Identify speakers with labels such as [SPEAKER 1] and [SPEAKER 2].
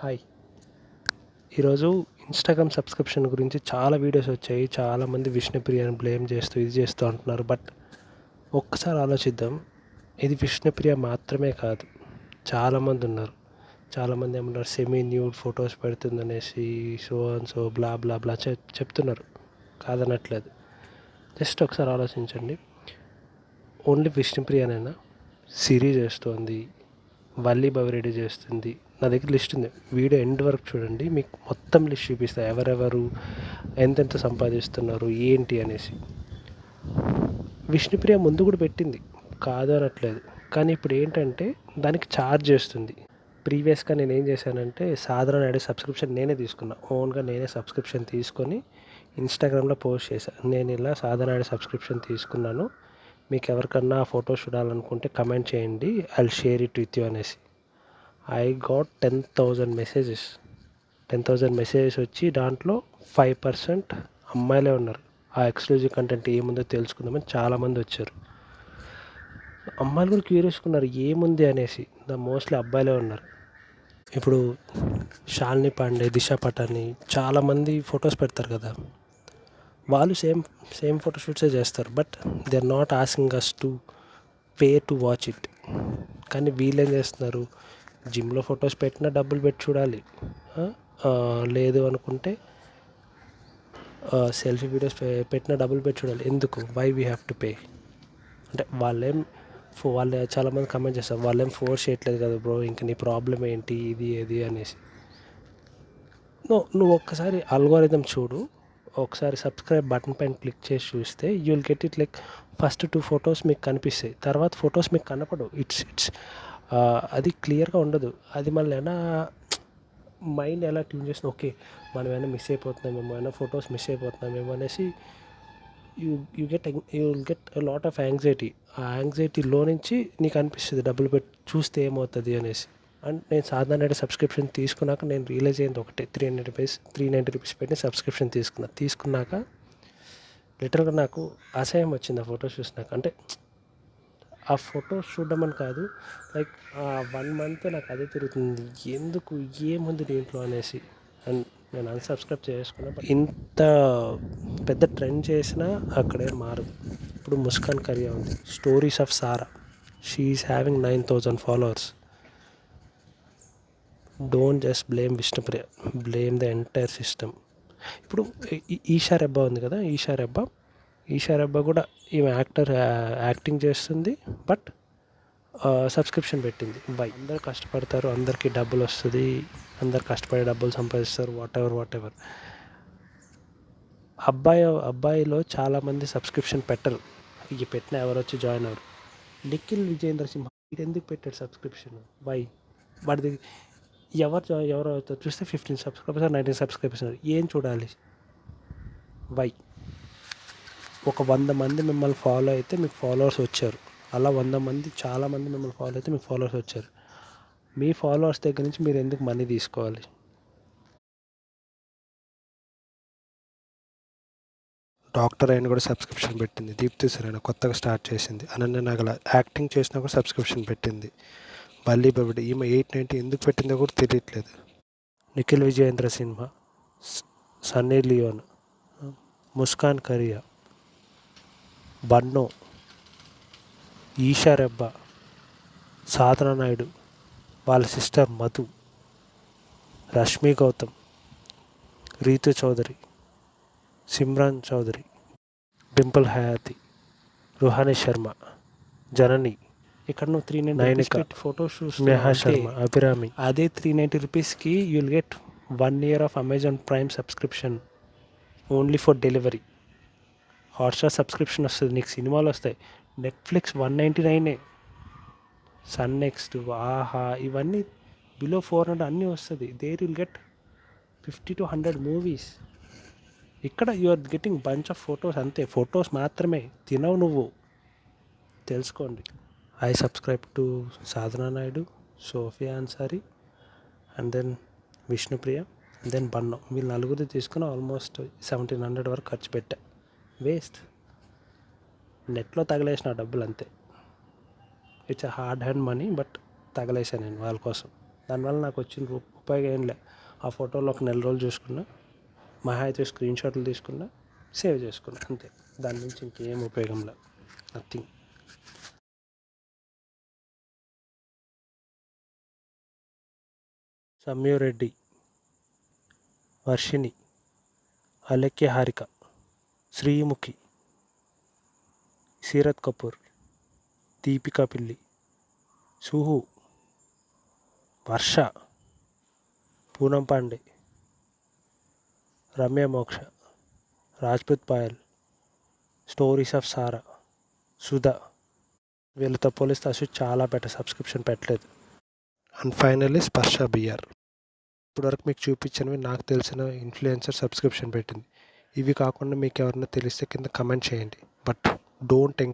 [SPEAKER 1] Hi. ఈరోజు Instagram subscription గురించి చాలా వీడియోస్ వచ్చాయి. చాలామంది విష్ణుప్రియని బ్లేమ్ చేస్తూ ఇది చేస్తూ అంటున్నారు. బట్ ఒక్కసారి ఆలోచిద్దాం. ఇది విష్ణుప్రియ మాత్రమే కాదు, చాలామంది ఉన్నారు. చాలామంది ఏమన్నారు, సెమీ న్యూడ్ ఫొటోస్ పెడుతుందనేసి so and so blah blah blah చెప్తున్నారు. కాదనట్లేదు. జస్ట్ ఒకసారి ఆలోచించండి. ఓన్లీ విష్ణుప్రియనైనా సిరి చేస్తోంది, వల్లి బవిరెడ్డి చేస్తుంది. నా దగ్గర లిస్ట్ ఉంది, వీడియో ఎండ్ వరకు చూడండి, మీకు మొత్తం లిస్ట్ చూపిస్తాయి. ఎవరెవరు ఎంతెంత సంపాదిస్తున్నారు ఏంటి అనేసి. విష్ణుప్రియ ముందు కూడా పెట్టింది, కాదు అనట్లేదు. కానీ ఇప్పుడు ఏంటంటే దానికి ఛార్జ్ చేస్తుంది. ప్రీవియస్గా నేను ఏం చేశానంటే సాధారణ ఐడి సబ్స్క్రిప్షన్ నేనే తీసుకున్నా. ఓన్గా నేనే సబ్స్క్రిప్షన్ తీసుకొని ఇన్స్టాగ్రామ్లో పోస్ట్ చేశాను. నేను ఇలా సాధారణ ఐడి సబ్స్క్రిప్షన్ తీసుకున్నాను, మీకు ఎవరికన్నా ఫోటో చూడాలనుకుంటే కమెంట్ చేయండి, I will share it with you అనేసి. I got 10,000 messages. 10,000 మెసేజెస్ వచ్చి దాంట్లో 5% అమ్మాయిలే ఉన్నారు. ఆ ఎక్స్క్లూజివ్ కంటెంట్ ఏముందో తెలుసుకుందామని చాలామంది వచ్చారు. అమ్మాయిలు కూడా క్యూరియస్గా ఉన్నారు ఏముంది అనేసి. మోస్ట్లీ అబ్బాయిలే ఉన్నారు. ఇప్పుడు శాలిని పాండే, దిశా పటాని చాలామంది ఫొటోస్ పెడతారు కదా, వాళ్ళు సేమ్ ఫోటోషూట్సే చేస్తారు. But they are not asking us to pay to watch it. కానీ వీళ్ళు ఏం చేస్తున్నారు, జిమ్లో ఫొటోస్ పెట్టినా డబ్బులు పెట్టి చూడాలి, లేదు అనుకుంటే సెల్ఫీ వీడియోస్ పెట్టినా డబ్బులు పెట్టి చూడాలి. ఎందుకు? Why we have to pay? అంటే వాళ్ళు చాలామంది కమెంట్ చేస్తారు, వాళ్ళేం ఫోర్స్ చేయట్లేదు కదా బ్రో, ఇంక నీ ప్రాబ్లం ఏంటి ఇది ఏది అనేసి. నువ్వు ఒక్కసారి అల్గోరిథం చూడు, ఒకసారి సబ్స్క్రైబ్ బటన్ పైన క్లిక్ చేసి చూస్తే you will get it. Like first 2 photos మీకు కనిపిస్తాయి, తర్వాత ఫొటోస్ మీకు కనపడవు. ఇట్స్ అది క్లియర్గా ఉండదు. అది మళ్ళీ మైండ్ ఎలా ట్యూన్ చేస్తుంది, ఓకే మనం ఏమైనా మిస్ అయిపోతున్నామేమో, ఏమైనా ఫొటోస్ మిస్ అయిపోతున్నామేమో అనేసి you will get lot of anxiety. ఆ యాంగ్జైటీలో నుంచి నీకు అనిపిస్తుంది డబ్బులు పెట్టి చూస్తే ఏమవుతుంది అనేసి. అండ్ నేను సాధారణ సబ్స్క్రిప్షన్ తీసుకున్నాక నేను రియలైజ్ అయింది ఒకటే, 390 రూపీస్ పెట్టి సబ్స్క్రిప్షన్ తీసుకున్నాక లిటరల్గా నాకు అసహ్యం వచ్చింది ఆ ఫొటోస్ చూసినాక. అంటే ఆ ఫొటోస్ చూడడం అని కాదు, లైక్ 1 మంత్ నాకు అదే తిరుగుతుంది, ఎందుకు ఏముంది దీంట్లో అనేసి. అండ్ నేను అన్సబ్స్క్రైబ్ చేసుకున్నా. బట్ ఇంత పెద్ద ట్రెండ్ చేసినా అక్కడే మారదు. ఇప్పుడు ముస్కాన్ కరియా ఉంది, stories of Sara, she is having 9,000 followers. Don't just blame Vishnupriya, blame the entire system. ఇప్పుడు ఈషా రెబ్బా ఉంది కదా, ఈషా రెబ్బా కూడా ఈమె యాక్టింగ్ చేస్తుంది, బట్ సబ్స్క్రిప్షన్ పెట్టింది. అందరు కష్టపడతారు, అందరికీ డబ్బులు వస్తుంది, అందరు కష్టపడే డబ్బులు సంపాదిస్తారు, వాట్ ఎవర్. అబ్బాయిలో చాలామంది సబ్స్క్రిప్షన్ పెట్టరు, ఇక పెట్టిన ఎవరు వచ్చి జాయిన్ అవ్వరు. నిఖిల్ విజయేంద్ర సింహ ఇది ఎందుకు పెట్టాడు సబ్స్క్రిప్షన్? వై? వాడిది ఎవరు అవుతారు చూస్తే 15 సబ్స్క్రైబర్స్ 19 సబ్స్క్రైబర్స్. ఏం చూడాలి? వై? ఒక 100 మంది మిమ్మల్ని ఫాలో అయితే మీకు ఫాలోవర్స్ వచ్చారు, అలా 100 మంది చాలామంది మిమ్మల్ని ఫాలో అయితే మీకు ఫాలోవర్స్ వచ్చారు. మీ ఫాలోవర్స్ దగ్గర నుంచి మీరు ఎందుకు మనీ తీసుకోవాలి? డాక్టర్ అయిన కూడా సబ్స్క్రిప్షన్ పెట్టింది. దీప్తి సురేణ కొత్తగా స్టార్ట్ చేసింది. అనన్య నాగల యాక్టింగ్ చేసినా కూడా సబ్స్క్రిప్షన్ పెట్టింది. వల్లి బవిడి ఈమె 890 ఎందుకు పెట్టిందో కూడా తెలియట్లేదు. నిఖిల్ విజయేంద్ర సిన్హా, సన్నీ లియోన్, ముస్కాన్ కరియా, బన్నో, ఈషా రెబ్బా, సాధన నాయుడు, వాళ్ళ సిస్టర్ మధు, రష్మి గౌతమ్, రీతు చౌదరి, సిమ్రాన్ చౌదరి, డింపుల్ హయాతి, రుహాని శర్మ, జనని. ఇక్కడ నువ్వు 390 ఫోటోస్ స్నేహా శర్మ, అభిరామి. అదే 390 రూపీస్కి you will get 1 year of Amazon prime subscription only for delivery. Hotstar subscription వస్తుంది, నీకు సినిమాలు వస్తాయి. నెట్ఫ్లిక్స్ 199, సన్ నెక్స్ట్, ఆహా ఇవన్నీ బిలో 400 అన్నీ వస్తుంది. There will get 50 to 100 movies. ఇక్కడ you are getting bunch of photos, అంతే. ఫొటోస్ మాత్రమే తినవు నువ్వు, తెలుసుకోండి. I subscribe to Sadhana Naidu, Sofia Ansari, and then Vishnupriya, and then Banno. వీళ్ళు నలుగురు తీసుకుని ఆల్మోస్ట్ 1,700 వరకు ఖర్చు పెట్టా. వేస్ట్. నెట్లో తగలేసిన డబ్బులు అంతే. It's a hard hand money, but తగలేసాను నేను వాళ్ళ కోసం. దానివల్ల నాకు వచ్చిన గొప్పగా ఏం లే. ఆ ఫోటోలు ఒక నెల రోజులు చూసుకున్నా, మహా అయితే స్క్రీన్ షాట్లు తీసుకున్నా, సేవ్ చేసుకున్నా అంతే. దాని నుంచి ఇంకేం ఉపయోగం లేదు, నథింగ్. సమ్యూరెడ్డి, వర్షిణి, అలెక్య హారిక, శ్రీముఖి, సీరత్ కపూర్, దీపికా పిల్లి, సుహు, వర్ష, పూనం పాండే, రమ్య మోక్ష, రాజ్పుత్ పాయల్, స్టోరీస్ ఆఫ్ సారా, సుధా. వీళ్ళతో పోలిస్తే అసలు చాలా బెటర్, సబ్స్క్రిప్షన్ పెట్టలేదు. అండ్ ఫైనల్లీ స్పర్శ బిఆర్. ఇప్పటివరకు మీకు చూపించినవి నాకు తెలిసిన ఇన్ఫ్లుయెన్సర్ సబ్స్క్రిప్షన్ పెట్టింది. ఇవి కాకుండా మీకు ఎవరైనా తెలిస్తే కింద కమెంట్ చేయండి. But don't